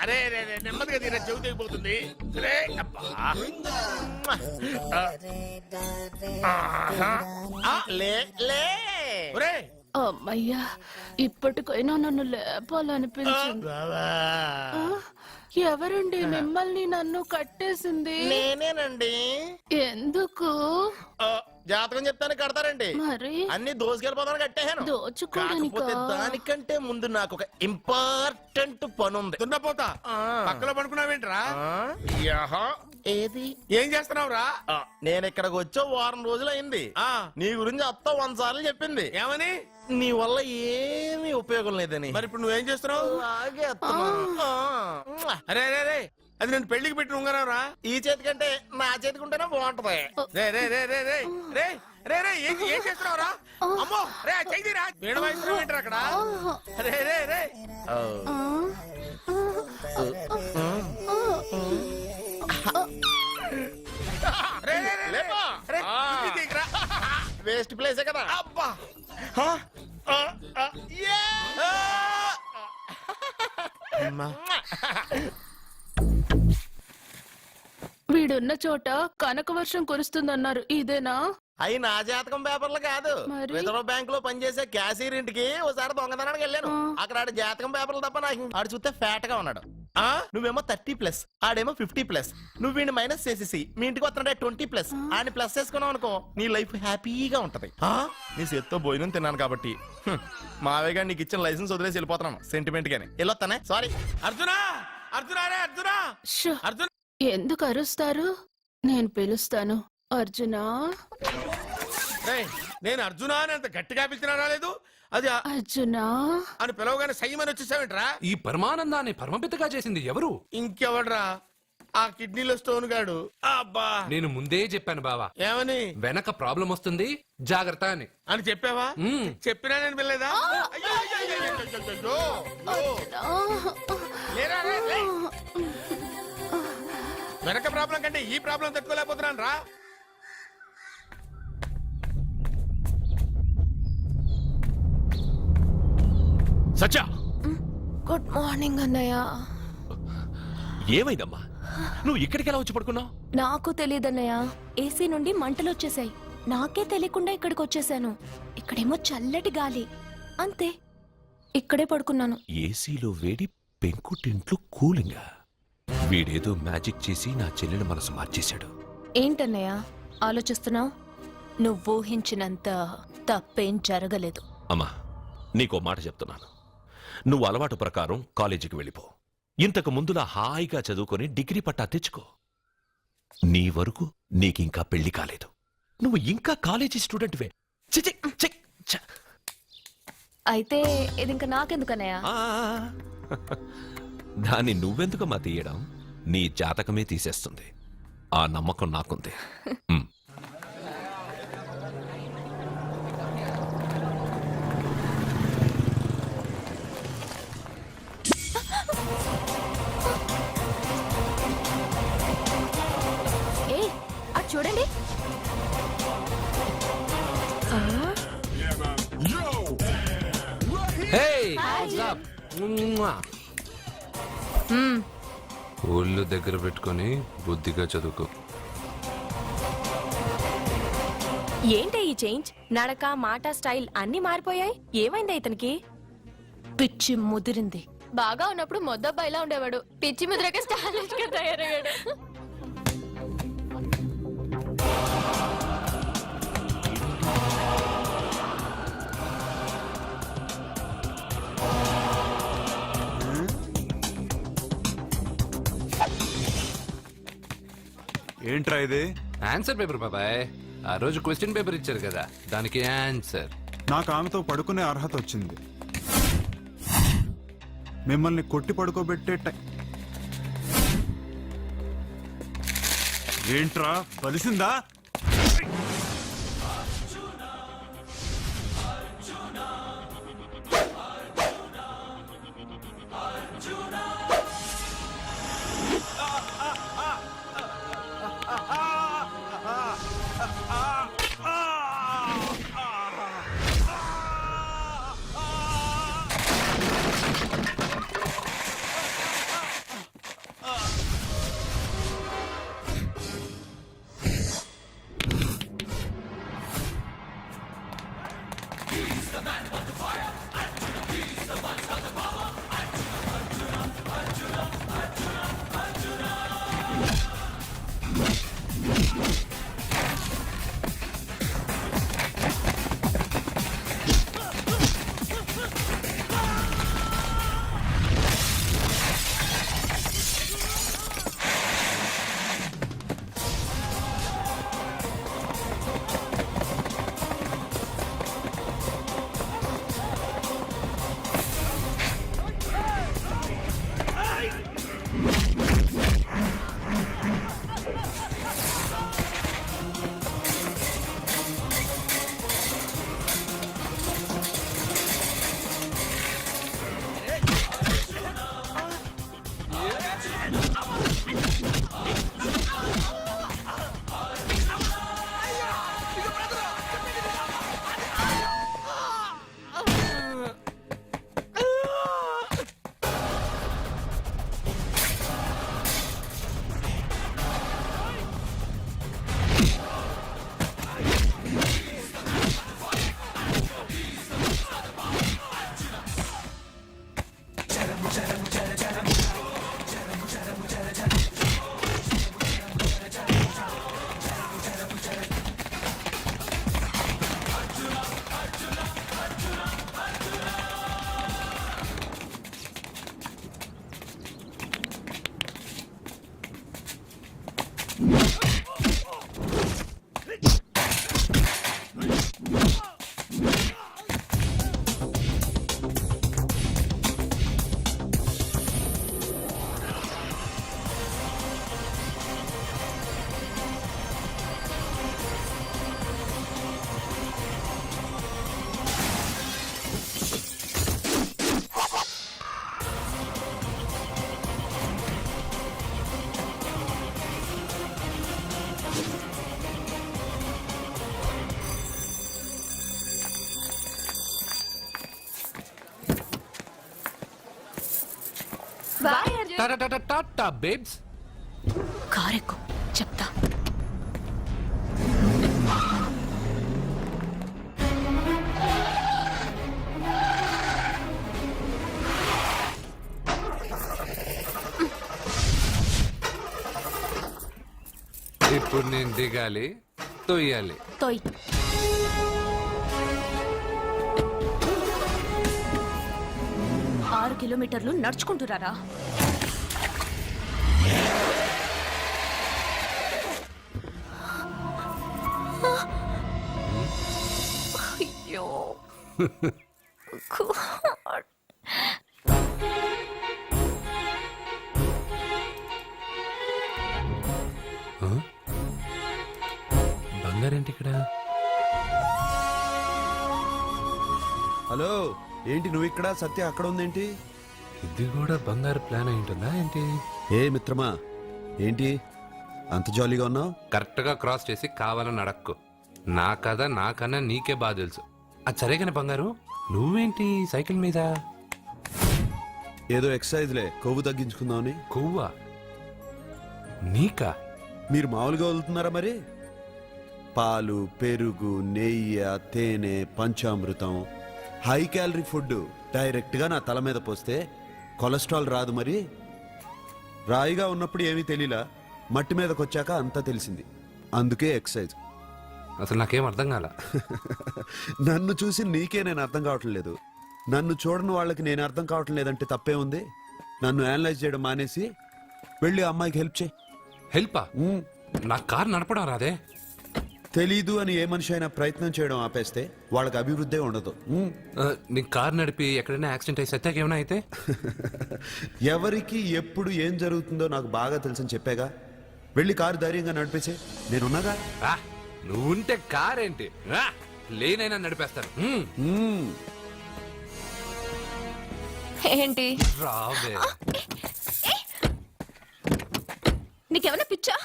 అరే రే రే, నెమ్మదిగా తీరా, చెవి తెగిపోతుంది. రే అబ్బా. లే లే ఒరే అమ్మయ్యా, ఇప్పటికైనా నన్ను లేపాలనిపించింది. ఎవరండి మిమ్మల్ని నన్ను కట్టేసింది? నేనేనండి. ఎందుకు? జాతకం చెప్తాను కడతారండి. మరి అన్ని దోసుకెళ్ళిపోతాను కట్టేహాను. కాకపోతే దానికంటే ముందు నాకు ఒక ఇంపార్టెంట్ పని ఉంది. దున్నపోతా పక్కలో పడుకున్నావేంట్రా? ఏది ఏం చేస్తున్నావురా? నేను ఇక్కడికి వచ్చో వారం రోజులు అయింది. నీ గురించి అత్త 100 సార్లు చెప్పింది. ఏమని? నీ వల్ల ఏమీ ఉపయోగం లేదని. మరి ఇప్పుడు నువ్వేం చేస్తున్నావు? అలాగే అత్తమా. అరే రే రే, అది నేను పెళ్లికి పెట్టిన ఉంగరావురా. ఈ చేతి కంటే నా చేతికి ఉంటేనే బాగుంటది. రే రే రే రే రే రే రే రే ఏం చేస్తున్నావురా? అమ్మో రే చెయ్యిరా, వీణ వాయిస్తున్నావు ఏంట్రా అక్కడ? రే రే రే వేస్ట్ ప్లేసే కదా. అబ్బా వీడున్న చోట కనక వర్షం కురుస్తుందన్నారు, ఇదేనా? అయి నా జాతకం పేపర్లు కాదు. మరి? రిజర్వ్ బ్యాంక్ లో పనిచేసే క్యాషియర్ ఇంటికి ఒకసారి దొంగతనానికి వెళ్ళాను. అక్కడ ఆడు జాతకం పేపర్లు తప్ప నాకు ఆడు చూస్తే ఫ్యాట్ గా ఉన్నాడు. నువ్వేమో 30+, ఆడేమో 50+. నువ్వు వీడిని మైనస్ చేసేసి మీ ఇంటికి వస్తున్నాడే 20+. ఆయన ప్లస్ చేసుకున్నావు అనుకో, నీ లైఫ్ హ్యాపీగా ఉంటది. నీ చేత్తో భోజనం తిన్నాను కాబట్టి మావేగా నీకు ఇచ్చిన లైసెన్స్ వదిలేసి వెళ్ళిపోతున్నాను సెంటిమెంట్ గానే. వెళ్ళొస్తానే. సారీ. అర్జునా అర్జునా రే అర్జునా అర్జున్, ఎందుకు అరుస్తారు? నేను పిలుస్తాను. అర్జునా. నేను అర్జునా అని అంత గట్టిగా పిలిచినా రాలేదు. అది అర్జునా అని పిలవగానే సైమని వచ్చేసావేంట్రా? ఈ పరమానందాన్ని పరమపితగా చేసింది ఎవరు? ఇంకెవడ్రా? ఆ కిడ్నీలో స్టోన్ గాడు. అబ్బా, నేను ముందే చెప్పాను బావా. ఏమని? వెనక ప్రాబ్లం వస్తుంది, జాగ్రత్త అని. అని చెప్పావా? చెప్పినా నేను వెళ్ళలేదా? వెనక ప్రాబ్లం కంటే ఈ ప్రాబ్లం తట్టుకోలేకపోతున్నాను రా. సత్య, గుడ్ మార్నింగ్ అన్నయ్య. ఏమైందమ్మా? నువ్వు ఇక్కడికి ఎలా వచ్చి పడుకున్నావు? నాకు తెలియదన్నయ్య, ఏసీ నుండి మంటలు వచ్చేసాయి. నాకే తెలియకుండా ఇక్కడికి వచ్చేసాను. ఇక్కడేమో చల్లటి గాలి, అంతే. ఇక్కడే పడుకున్నాను. ఏసీలో వేడి, పెంకుటింట్లో కూలింగా. వీడేదో మ్యాజిక్ చేసి నా చెల్లెల మనసు మార్చేశాడు. ఏంటన్నయ్య ఆలోచిస్తున్నావు? నువ్వు ఊహించినంత తప్పేం జరగలేదు. అమ్మా, నీకో మాట చెప్తున్నాను. నువ్వు అలవాటు ప్రకారం కాలేజీకి వెళ్ళిపో. ఇంతకు ముందులా హాయిగా చదువుకొని డిగ్రీ పట్టా తెచ్చుకో. నీ వరకు నీకింకా పెళ్లి కాలేదు. నువ్వు ఇంకా కాలేజీ స్టూడెంట్వే. అయితే ఇది ఇంకా నాకెందుకన్నయ్య? దాన్ని నువ్వెందుకమ్మా తీయడం? నీ జాతకమే తీసేస్తుంది. ఆ నమ్మకం నాకుంది. చూడండి. ఒళ్ళు దగ్గర పెట్టుకొని బుద్ధిగా చదువుకో. ఏంటి ఈ చేంజ్? నడక, మాట, స్టైల్ అన్ని మారిపోయాయి. ఏమైంది ఇతనికి? పిచ్చి ముదిరింది. బాగా ఉన్నప్పుడు మొద్దబ్బాయిలా ఉండేవాడు. పిచ్చి ముద్రకే స్టైలిష్ గా తయారయ్యాడు. ఏంట్రా ఇది? ఆన్సర్ పేపర్ బాబాయ్. ఆ రోజు క్వశ్చన్ పేపర్ ఇచ్చారు కదా, దానికి ఆన్సర్. నాకు ఆమెతో పడుకునే అర్హత వచ్చింది. మిమ్మల్ని కొట్టి పడుకోబెట్టే ఏంట్రా బలిసిందా? టాటా బేబ్స్. కారెక్కు చెప్తా. ఇప్పుడు నేను దిగాలి, తొయ్యాలి. తోయ్. ఆరు కిలోమీటర్లు నడుచుకుంటురారా? అయ్యో God. బంగారేంటి ఇక్కడ? హలో, ఏంటి నువ్వు ఇక్కడ, సత్య అక్కడ ఉందేంటి? ఇది కూడా బంగారు ప్లాన్ అయి ఉంటుందా ఏంటి? ఏ మిత్రమా, ఏంటి అంత జాలీగా ఉన్నావు? కరెక్ట్ గా క్రాస్ చేసి కావాలని అడక్కు. నా కథ నాకన్నా నీకే బాగా తెలుసు. అది సరేగానే బంగారు, నువ్వేంటి సైకిల్ మీద? ఏదో ఎక్సర్సైజ్లే, కొవ్వు తగ్గించుకుందామని. కొవ్వా? నీకా? మీరు మామూలుగా వదులుతున్నారా మరి? పాలు, పెరుగు, నెయ్యి, తేనె, panchamrutham, high calorie food direct గా నా తల మీద పోస్తే కొలెస్ట్రాల్ రాదు మరి. రాయిగా ఉన్నప్పుడు ఏమీ తెలియలా, మట్టి మీదకి వచ్చాక అంతా తెలిసింది. అందుకే ఎక్సర్సైజ్. అసలు నాకేం అర్థం కాల. నన్ను చూసి నీకే నేను అర్థం కావట్లేదు. నన్ను చూడని వాళ్ళకి నేను అర్థం కావటం లేదంటే తప్పే ఉంది. నన్ను అనలైజ్ చేయడం మానేసి వెళ్ళి ఆ అమ్మాయికి హెల్ప్ చేయి. హెల్పా? నా కార్ నడపడం రాదే. తెలీదు అని ఏ మనిషి అయినా ప్రయత్నం చేయడం ఆపేస్తే వాళ్ళకి అభివృద్ధి ఉండదు. నీ కార్ నడిపి ఎక్కడైనా యాక్సిడెంట్ అయి సత్యాకి ఏమైనా అయితే? ఎవరికి ఎప్పుడు ఏం జరుగుతుందో నాకు బాగా తెలుసని చెప్పాగా. వెళ్ళి కారు ధైర్యంగా నడిపేసే, నేనున్నాగా. నువ్వుంటే కార్ ఏంటి, లేనైనా నడిపేస్తాను. ఏంటి? రావే. నీకేమైనా పిచ్చా?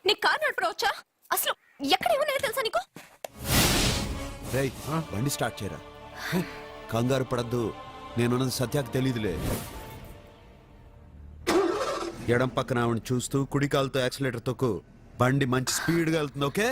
నీకు కారు నడపడం వచ్చా? అసలు ఎక్కడ ఏమన్నా తెలుసా నీకు? రేయ్, బండి స్టార్ట్ చేయరా. కంగారు పడద్దు, నేనున్నది సత్యాకి తెలీదులే. ఎడం పక్కన ఆవిడ చూస్తూ కుడి కాలుతో యాక్సిలేటర్ తొక్కు. బండి మంచి స్పీడ్గా వెళ్తుంది. ఓకే?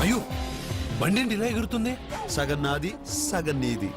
అయ్యో, బండి ఏంటి ఇలా ఎగురుతుంది? సగం నాది, సగం నీది.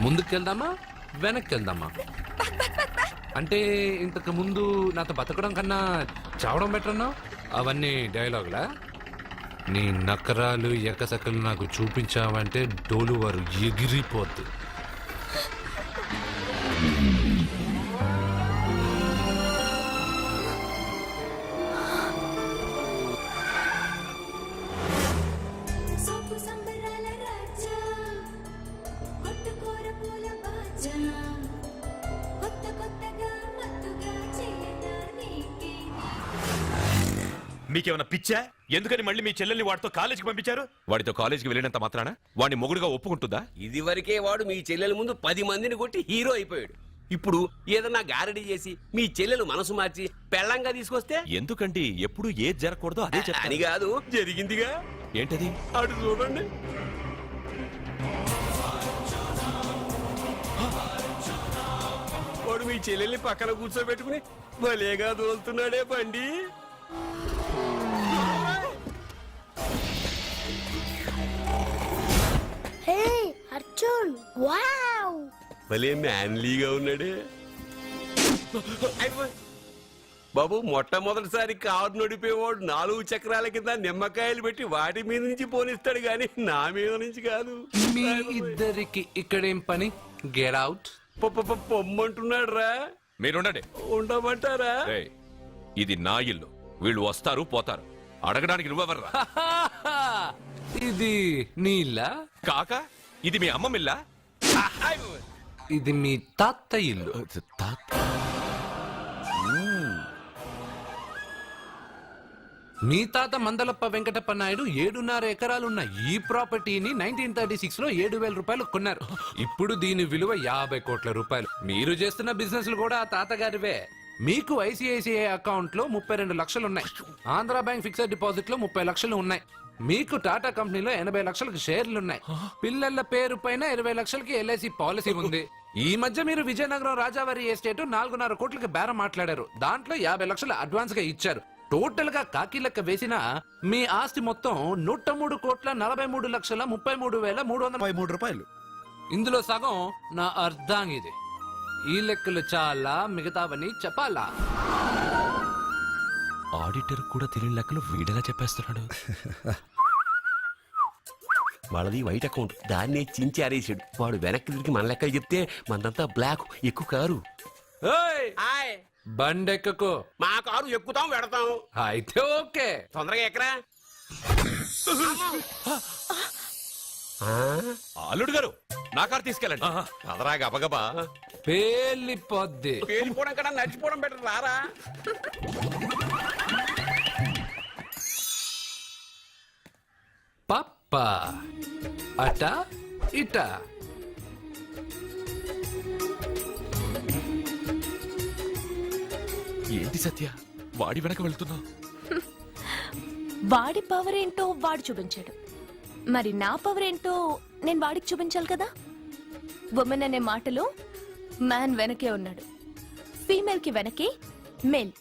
ముందుకెళ్దామా వెనక్కి వెళ్దామా? అంటే ఇంతకు ముందు నాతో బతకడం కన్నా చావడం బెటర్ అన్నా? అవన్నీ డైలాగులా? నీ నకరాలు ఎకసకలు నాకు చూపించావంటే డోలు వారు ఎగిరిపోద్దు. మీకేమైనా పిచ్చా? ఎందుకని మళ్ళీ మీ చెల్లెల్ని వాడితో కాలేజీకి పంపించారు? వాడితో కాలేజీకి వెళ్ళినంత మాత్రాన వాడిని మొగుడుగా ఒప్పుకుంటుందా? ఇదివరకే వాడు మీ చెల్లెల ముందు 10 మందిని కొట్టి హీరో అయిపోయాడు. ఇప్పుడు ఏదన్నా గారడీ చేసి మీ చెల్లెలు మనసు మార్చి పెళ్ళంగా తీసుకొస్తే ఎందుకండి ఎప్పుడు ఏది జరగకూడదో అదే అని చెప్తాను. కాదు, జరిగిందిగా. ఏంటది? అటు చూడండి. వాడు మీ చెల్లెల్ని పక్కన కూర్చోబెట్టుకుని భలేగా దోలుతున్నాడే బండి. హే అర్జున్, వావ్! భలే మ్యాన్లీగా ఉన్నాడే. బాబు, మొట్టమొదటిసారి కారు నడిపేవాడు 4 చక్రాల కింద నిమ్మకాయలు పెట్టి వాటి మీద నుంచి పోనిస్తాడు గాని నా మీద నుంచి కాదు. మీ ఇద్దరికి ఇక్కడేం పని? Get out. పొమ్మంటున్నాడు రా. మీరుండండి. ఉండమంటారా? ఏయ్, ఇది నా ఇల్లు. వీళ్ళు వస్తారు పోతారు. అడగడానికి నువ్వెవర్రా? ఇది నీళ్ళ కాక ఇది మీ అమ్మమిల్లా? ఇది మీ తాత ఇల్లు. మీ తాత మందలప్ప వెంకటప్ప నాయుడు 7.5 ఎకరాలున్న ఈ ప్రాపర్టీని 1936 లో 7,000 రూపాయలు కొన్నారు. ఇప్పుడు దీని విలువ 50 కోట్ల రూపాయలు. మీరు చేస్తున్న బిజినెస్ కూడా ఆ తాతగారివే. మీకు ఐసిఐసిఐ అకౌంట్ లో 32 లక్షలు ఉన్నాయి. ఆంధ్ర బ్యాంక్ ఫిక్స్డ్ డిపాజిట్ లో 30 లక్షలు ఉన్నాయి. మీకు టాటా కంపెనీలో 80 లక్షలకు షేర్లు ఉన్నాయి. పిల్లల పేరు పైన 20 లక్షలకి ఎల్ఐసి పాలసీ ఉంది. ఈ మధ్య మీరు విజయనగరం రాజావారి ఎస్టేట్ 4.5 కోట్లకి బేరం మాట్లాడారు. దాంట్లో 50 లక్షలు అడ్వాన్స్ గా ఇచ్చారు. టోటల్ గా కాకి లెక్క వేసిన మీ ఆస్తి మొత్తం 103,43,33,333 రూపాయలు. ఇందులో సగం నా అర్ధాంగిది. ఈ లెక్కలు చాలా, మిగతావని చెప్పాలా? ఆడిటర్ కూడా తెలియని లెక్కలు వీడేలా చెప్పేస్తున్నాడు. వాళ్ళది వైట్ అకౌంట్, దాన్నే చించి ఆరేసాడు. వాడు వెనక్కి తిరిగి మన లెక్కలు చెప్తే మనదంతా బ్లాక్. ఎక్కువ కారు. బండెక్కకు. మా కారు ఎక్కుతాం వెడతాం. అయితే ఓకే, తొందరగా ఎక్కరా. అల్లుడు గారు, నా కారు తీసుకెళ్ళండి. అదరా గబగబా. పేలిపోద్ది. పేలిపోవడం కన్నా నడిచిపోవడం బెటర్. రారా. పప్ప అట ఇట. ఏంటి సత్య, వాడి వెనక వెళ్తున్నావు? వాడి పవర్ ఏంటో వాడు చూపించాడు. మరి నా పవర్ ఏంటో నేను వాడికి చూపించాలి కదా. ఉమెన్ అనే మాటలో మ్యాన్ వెనకే ఉన్నాడు. ఫీమేల్ కి వెనకే మేల్.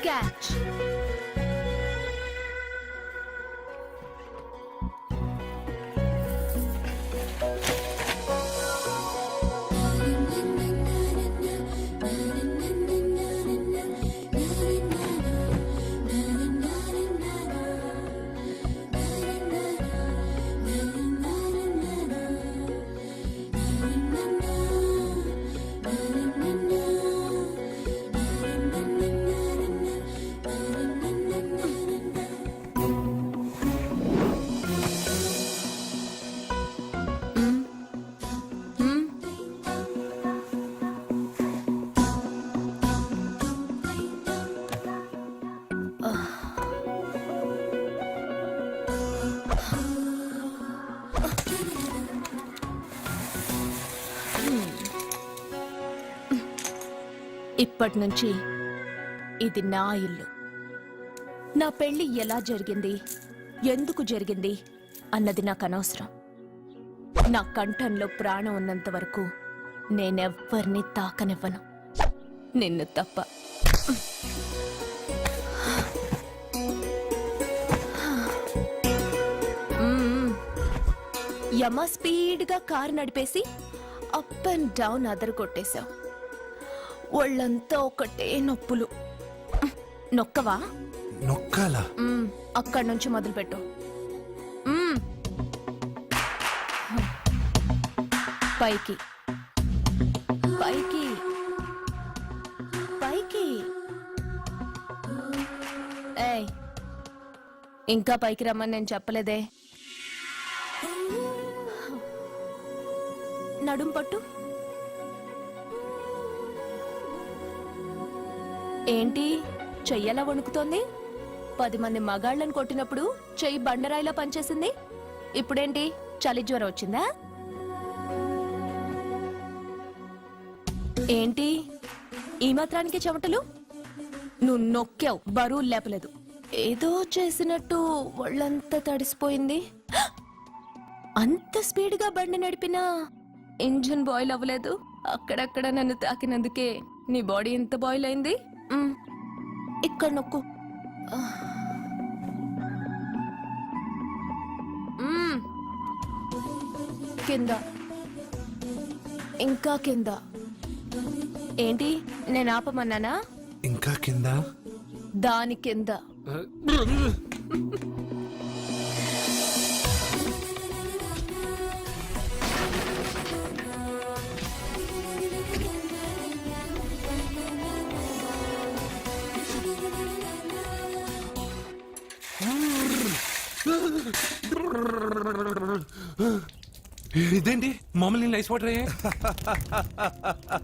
క్యాచ్. ఇప్పటి నుంచి ఇది నా ఇల్లు. నా పెళ్లి ఎలా జరిగింది, ఎందుకు జరిగింది అన్నది నాకు అనవసరం. నా కంఠంలో ప్రాణం ఉన్నంత వరకు నేనెవ్వరిని తాకనివ్వను, నిన్ను తప్ప. యమ స్పీడ్గా కారు నడిపేసి అప్ అండ్ డౌన్ అదరు కొట్టేశావు. ఒళ్ళంతా ఒకటే నొప్పులు. నొక్కవా? నొక్కాలా? అక్కడి నుంచి మొదలుపెట్టు. పైకి పైకి పైకి. ఇంకా పైకి రమ్మని నేను చెప్పలేదే. నడుం పట్టు. ఏంటి చెయ్యలా వణుకుతోంది? 10 మంది మగాళ్ళని కొట్టినప్పుడు చెయ్యి బండరాయిలా పనిచేసింది. ఇప్పుడేంటి చలి జ్వరం వచ్చిందా? ఏంటి ఈ మాత్రానికి చెమటలు? నువ్వు నొక్కావు, బరువు లేపలేదు. ఏదో చేసినట్టు ఒళ్ళంతా తడిసిపోయింది. అంత స్పీడ్గా బండి నడిపినా ఇంజిన్ బాయిల్ అవ్వలేదు. అక్కడక్కడ నన్ను తాకినందుకే నీ బాడీ ఎంత బాయిల్ అయింది. ఇక్కడ నొక్కు. కింద, ఇంకా కింద. ఏంటి నేను ఆపమన్నానా? ఇంకా కింద, దాని కింద. ఇదేంటి మామూలు ఐస్ వాటర్ అయ్యే?